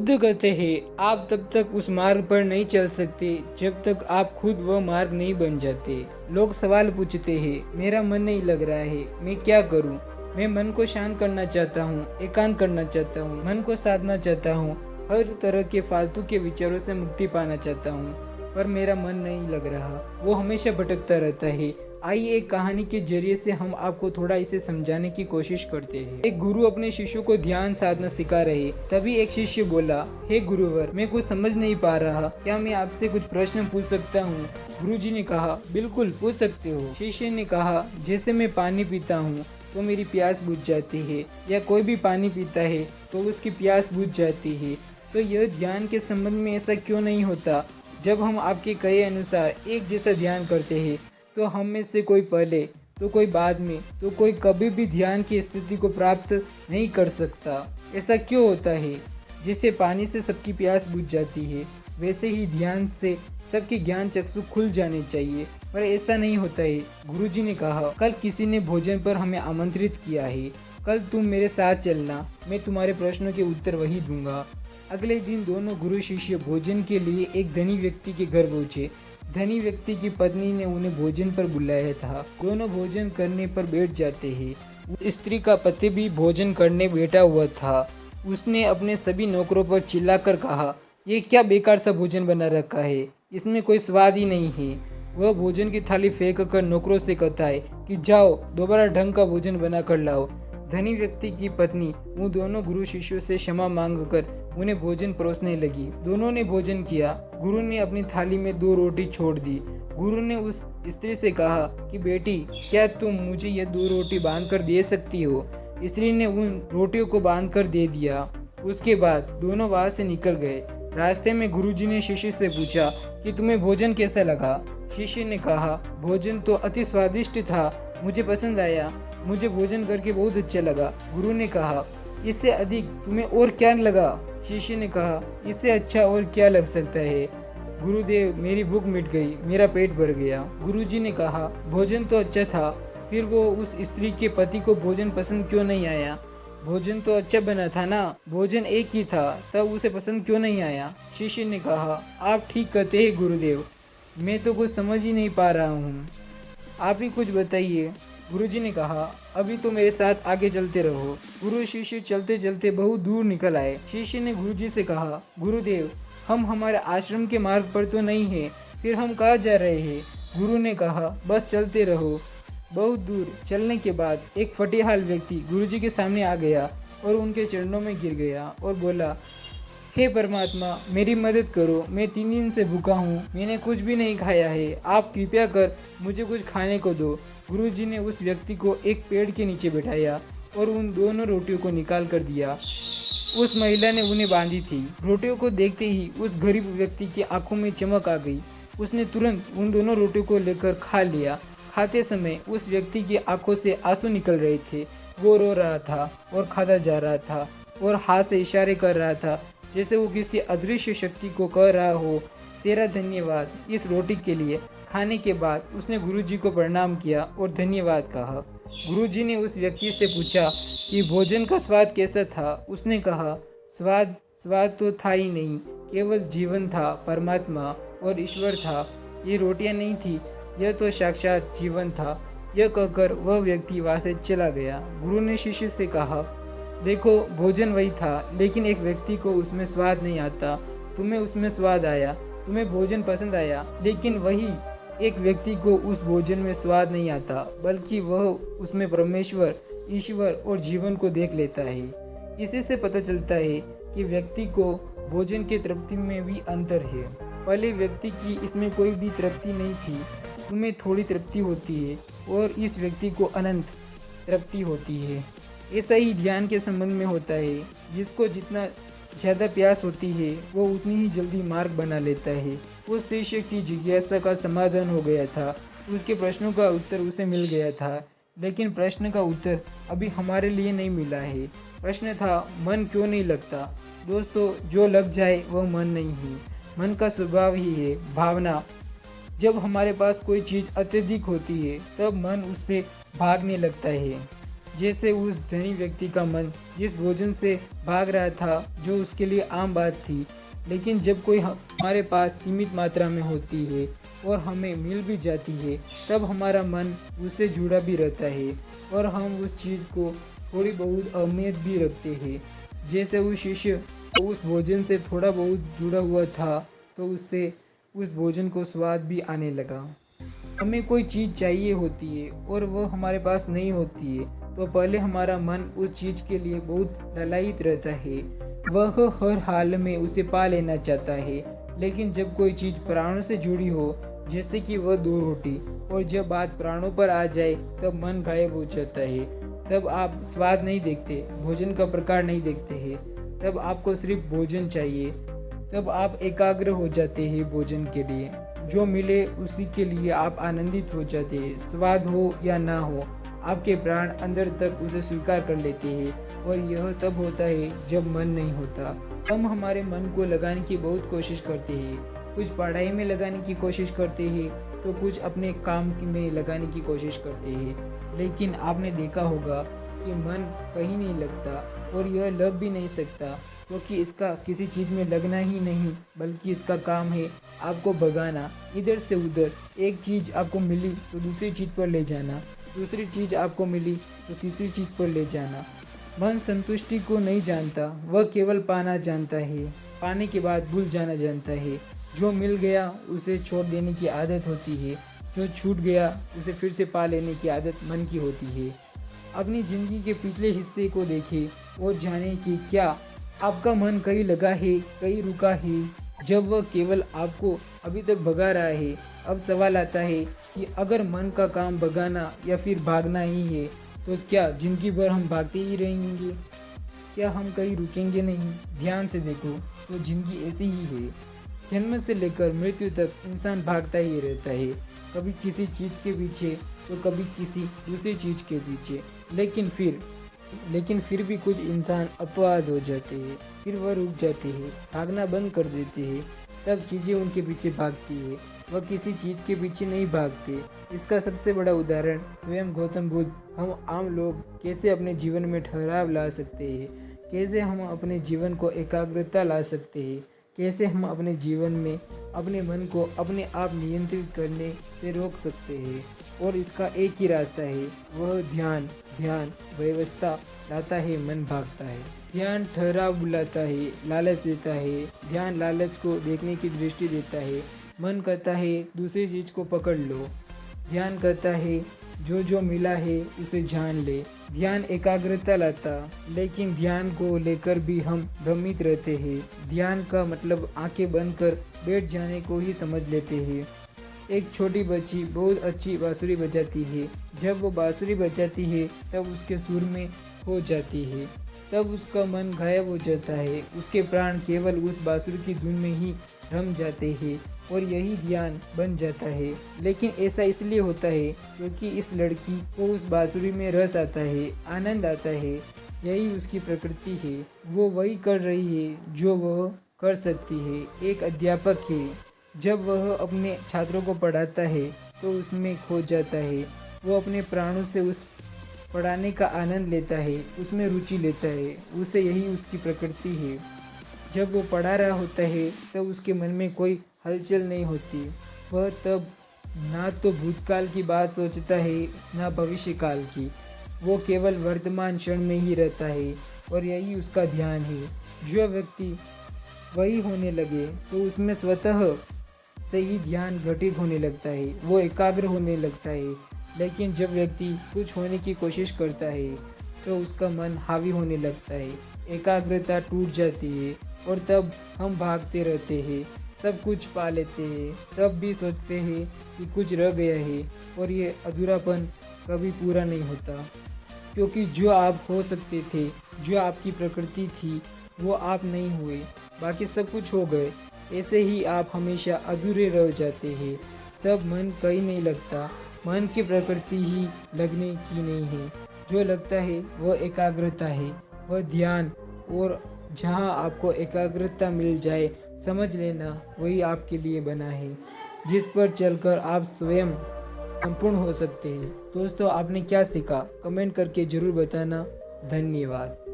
बुद्ध कहते हैं आप तब तक उस मार्ग पर नहीं चल सकते जब तक आप खुद वह मार्ग नहीं बन जाते। लोग सवाल पूछते हैं, मेरा मन नहीं लग रहा है, मैं क्या करूं? मैं मन को शांत करना चाहता हूं, एकांत करना चाहता हूं, मन को साधना चाहता हूं, हर तरह के फालतू के विचारों से मुक्ति पाना चाहता हूं, पर मेरा मन नहीं लग रहा, वो हमेशा भटकता रहता है। आइए एक कहानी के जरिए से हम आपको थोड़ा इसे समझाने की कोशिश करते हैं। एक गुरु अपने शिष्यों को ध्यान साधना सिखा रहे, तभी एक शिष्य बोला, हे गुरुवर, मैं कुछ समझ नहीं पा रहा, क्या मैं आपसे कुछ प्रश्न पूछ सकता हूँ? गुरुजी ने कहा, बिल्कुल पूछ सकते हो। शिष्य ने कहा, जैसे मैं पानी पीता हूँ तो मेरी प्यास बुझ जाती है, या कोई भी पानी पीता है तो उसकी प्यास बुझ जाती है, तो यह ध्यान के संबंध में ऐसा क्यों नहीं होता? जब हम आपके कहे अनुसार एक जैसा ध्यान करते हैं तो हम में से कोई पहले तो कोई बाद में तो कोई कभी भी ध्यान की स्थिति को प्राप्त नहीं कर सकता। ऐसा क्यों होता है? जिससे पानी से सबकी प्यास बुझ जाती है, वैसे ही ध्यान से सबके ज्ञान चक्षु खुल जाने चाहिए, पर ऐसा नहीं होता है। गुरुजी ने कहा, कल किसी ने भोजन पर हमें आमंत्रित किया है, कल तुम मेरे साथ चलना, मैं तुम्हारे प्रश्नों के उत्तर वही दूंगा। अगले दिन दोनों गुरु शिष्य भोजन के लिए एक धनी व्यक्ति के घर पहुंचे। धनी व्यक्ति की पत्नी ने उन्हें भोजन पर बुलाया था। दोनों भोजन करने पर बैठ जाते हैं। स्त्री का पति भी भोजन करने बैठा हुआ था। उसने अपने सभी नौकरों पर चिल्लाकर कहा, ये क्या बेकार सा भोजन बना रखा है, इसमें कोई स्वाद ही नहीं है। वह भोजन की थाली फेंक कर नौकरों से कहता है कि जाओ दोबारा ढंग का भोजन बना कर लाओ। धनी व्यक्ति की पत्नी उन दोनों गुरु शिष्यों से क्षमा मांगकर उन्हें भोजन परोसने लगी। दोनों ने भोजन किया। गुरु ने अपनी थाली में 2 रोटी छोड़ दी। गुरु ने उस स्त्री से कहा कि बेटी, क्या तुम मुझे ये 2 रोटी बांध कर दे सकती हो? स्त्री ने उन रोटियों को बांध कर दे दिया। उसके बाद दोनों वहां से निकल गए। रास्ते में गुरुजी ने शिष्य से पूछा कि तुम्हें भोजन कैसा लगा? शिष्य ने कहा, भोजन तो अति स्वादिष्ट था, मुझे पसंद आया, मुझे भोजन करके बहुत अच्छा लगा। गुरु ने कहा, इससे अधिक तुम्हें और क्या लगा? शिष्य ने कहा, इससे अच्छा और क्या लग सकता है? गुरुदेव, मेरी भूख मिट गई, मेरा पेट भर गया। गुरुजी ने कहा, भोजन तो अच्छा था, फिर वो उस स्त्री के पति को भोजन पसंद क्यों नहीं आया? भोजन तो अच्छा बना था ना, भोजन एक ही था, तब उसे पसंद क्यों नहीं आया? शिष्य ने कहा, आप ठीक कहते हैं गुरुदेव, मैं तो कुछ समझ ही नहीं पा रहा हूँ, आप ही कुछ बताइए। गुरुजी ने कहा, अभी तो मेरे साथ आगे चलते रहो। गुरु शिष्य चलते चलते बहुत दूर निकल आए। शिष्य ने गुरुजी से कहा, गुरुदेव, हम हमारे आश्रम के मार्ग पर तो नहीं है, फिर हम कहाँ जा रहे हैं? गुरु ने कहा, बस चलते रहो। बहुत दूर चलने के बाद एक फटेहाल व्यक्ति गुरुजी के सामने आ गया और उनके चरणों में गिर गया और बोला, हे परमात्मा, मेरी मदद करो, मैं 3 दिन से भूखा हूँ, मैंने कुछ भी नहीं खाया है, आप कृपया कर मुझे कुछ खाने को दो। गुरुजी ने उस व्यक्ति को एक पेड़ के नीचे बैठाया और उन दोनों रोटियों को निकाल कर दिया। उस महिला ने उन्हें बांधी थी। रोटियों को देखते ही उस गरीब व्यक्ति की आंखों में चमक आ गई। उसने तुरंत उन दोनों रोटियों को लेकर खा लिया। खाते समय उस व्यक्ति की आंखों से आंसू निकल रहे थे। वो रो रहा था और खाता जा रहा था और हाथ से इशारे कर रहा था, जैसे वो किसी अदृश्य शक्ति को कह रहा हो, तेरा धन्यवाद इस रोटी के लिए। खाने के बाद उसने गुरुजी को प्रणाम किया और धन्यवाद कहा। गुरुजी ने उस व्यक्ति से पूछा कि भोजन का स्वाद कैसा था? उसने कहा, स्वाद तो था ही नहीं, केवल जीवन था, परमात्मा और ईश्वर था। ये रोटियां नहीं थी, यह तो साक्षात जीवन था। यह कहकर वह व्यक्ति वहां से चला गया। गुरु ने शिष्य से कहा, देखो, भोजन वही था, लेकिन एक व्यक्ति को उसमें स्वाद नहीं आता। तुम्हें उसमें स्वाद आया, तुम्हें भोजन पसंद आया, लेकिन वही एक व्यक्ति को उस भोजन में स्वाद नहीं आता, बल्कि वह उसमें परमेश्वर, ईश्वर और जीवन को देख लेता है। इसी से पता चलता है कि व्यक्ति को भोजन की तृप्ति में भी अंतर है। पहले व्यक्ति की इसमें कोई भी तृप्ति नहीं थी, तुम्हें थोड़ी तृप्ति होती है और इस व्यक्ति को अनंत तृप्ति होती है। ऐसा ही ध्यान के संबंध में होता है। जिसको जितना ज़्यादा प्यास होती है वो उतनी ही जल्दी मार्ग बना लेता है। उस शिष्य की जिज्ञासा का समाधान हो गया था, उसके प्रश्नों का उत्तर उसे मिल गया था, लेकिन प्रश्न का उत्तर अभी हमारे लिए नहीं मिला है। प्रश्न था, मन क्यों नहीं लगता? दोस्तों, जो लग जाए वह मन नहीं है, मन का स्वभाव ही है भावना। जब हमारे पास कोई चीज़ अत्यधिक होती है तब मन उससे भागने लगता है। जैसे उस धनी व्यक्ति का मन जिस भोजन से भाग रहा था, जो उसके लिए आम बात थी, लेकिन जब कोई हमारे पास सीमित मात्रा में होती है और हमें मिल भी जाती है, तब हमारा मन उससे जुड़ा भी रहता है और हम उस चीज़ को थोड़ी बहुत अहमियत भी रखते हैं। जैसे उस शिष्य उस भोजन से थोड़ा बहुत जुड़ा हुआ था, तो उससे उस भोजन को स्वाद भी आने लगा। हमें कोई चीज़ चाहिए होती है और वो हमारे पास नहीं होती है, तो पहले हमारा मन उस चीज़ के लिए बहुत ललायित रहता है। वह हर हाल में उसे पा लेना चाहता है। लेकिन जब कोई चीज़ प्राणों से जुड़ी हो, जैसे कि वह 2 रोटी, और जब बात प्राणों पर आ जाए, तब मन गायब हो जाता है। तब आप स्वाद नहीं देखते, भोजन का प्रकार नहीं देखते हैं, तब आपको सिर्फ भोजन चाहिए। तब आप एकाग्र हो जाते हैं भोजन के लिए। जो मिले उसी के लिए आप आनंदित हो जाते हैं। स्वाद हो या ना हो, आपके प्राण अंदर तक उसे स्वीकार कर लेते हैं। और यह तब होता है जब मन नहीं होता। हम हमारे मन को लगाने की बहुत कोशिश करते हैं। कुछ पढ़ाई में लगाने की कोशिश करते हैं, तो कुछ अपने काम में लगाने की कोशिश करते हैं। लेकिन आपने देखा होगा कि मन कहीं नहीं लगता, और यह लग भी नहीं सकता, क्योंकि इसका किसी चीज़ में लगना ही नहीं, बल्कि इसका काम है आपको भगाना इधर से उधर। एक चीज़ आपको मिली तो दूसरी चीज़ पर ले जाना, दूसरी चीज़ आपको मिली तो तीसरी चीज़ पर ले जाना। मन संतुष्टि को नहीं जानता, वह केवल पाना जानता है। पाने के बाद भूल जाना जानता है। जो मिल गया उसे छोड़ देने की आदत होती है, जो छूट गया उसे फिर से पा लेने की आदत मन की होती है। अपनी ज़िंदगी के पिछले हिस्से को देखें और जानें कि क्या आपका मन कहीं लगा है, कहीं रुका है, जब वह केवल आपको अभी तक भगा रहा है। अब सवाल आता है कि अगर मन का काम भगाना या फिर भागना ही है, तो क्या जिंदगी भर हम भागते ही रहेंगे? क्या हम कहीं रुकेंगे नहीं? ध्यान से देखो तो जिंदगी ऐसी ही है। जन्म से लेकर मृत्यु तक इंसान भागता ही रहता है, कभी किसी चीज़ के पीछे तो कभी किसी दूसरी चीज़ के पीछे। लेकिन फिर भी कुछ इंसान अपवाद हो जाते हैं, फिर वह रुक जाते हैं, भागना बंद कर देते हैं। तब चीज़ें उनके पीछे भागती है, वह किसी चीज़ के पीछे नहीं भागते। इसका सबसे बड़ा उदाहरण स्वयं गौतम बुद्ध। हम आम लोग कैसे अपने जीवन में ठहराव ला सकते हैं, कैसे हम अपने जीवन को एकाग्रता ला सकते हैं, कैसे हम अपने जीवन में अपने मन को अपने आप नियंत्रित करने से रोक सकते हैं। और इसका एक ही रास्ता है, वह ध्यान। ध्यान व्यवस्था लाता है, मन भागता है। ध्यान ठहराव बुलाता है, लालच देता है। ध्यान लालच को देखने की दृष्टि देता है। मन कहता है दूसरी चीज़ को पकड़ लो। ध्यान कहता है जो जो मिला है उसे जान ले। ध्यान एकाग्रता लाता, लेकिन ध्यान को लेकर भी हम भ्रमित रहते हैं। ध्यान का मतलब आंखें बंद कर बैठ जाने को ही समझ लेते हैं। एक छोटी बच्ची बहुत अच्छी बांसुरी बजाती है। जब वो बांसुरी बजाती है तब उसके सुर में खो जाती है, तब उसका मन गायब हो जाता है। उसके प्राण केवल उस बांसुरी की धुन में ही रम जाते हैं और यही ध्यान बन जाता है। लेकिन ऐसा इसलिए होता है क्योंकि इस लड़की को उस बांसुरी में रस आता है, आनंद आता है। यही उसकी प्रकृति है। वो वही कर रही है जो वह कर सकती है। एक अध्यापक है, जब वह अपने छात्रों को पढ़ाता है तो उसमें खो जाता है। वो अपने प्राणों से उस पढ़ाने का आनंद लेता है, उसमें रुचि लेता है। उसे यही उसकी प्रकृति है। जब वो पढ़ा रहा होता है तब उसके मन में कोई हलचल नहीं होती। वह तब ना तो भूतकाल की बात सोचता है ना भविष्य काल की। वो केवल वर्तमान क्षण में ही रहता है और यही उसका ध्यान है। जो व्यक्ति वही होने लगे तो उसमें स्वतः से ही ध्यान घटित होने लगता है, वो एकाग्र होने लगता है। लेकिन जब व्यक्ति कुछ होने की कोशिश करता है तो उसका मन हावी होने लगता है, एकाग्रता टूट जाती है और तब हम भागते रहते हैं, सब कुछ पा लेते हैं, तब भी सोचते हैं कि कुछ रह गया है और ये अधूरापन कभी पूरा नहीं होता। क्योंकि जो आप हो सकते थे, जो आपकी प्रकृति थी, वो आप नहीं हुए, बाकी सब कुछ हो गए। ऐसे ही आप हमेशा अधूरे रह जाते हैं। तब मन कहीं नहीं लगता। मन की प्रकृति ही लगने की नहीं है। जो लगता है वह एकाग्रता है, वह ध्यान। और जहाँ आपको एकाग्रता मिल जाए, समझ लेना वही आपके लिए बना है, जिस पर चलकर आप स्वयं संपूर्ण हो सकते हैं। तो दोस्तों आपने क्या सीखा कमेंट करके ज़रूर बताना। धन्यवाद।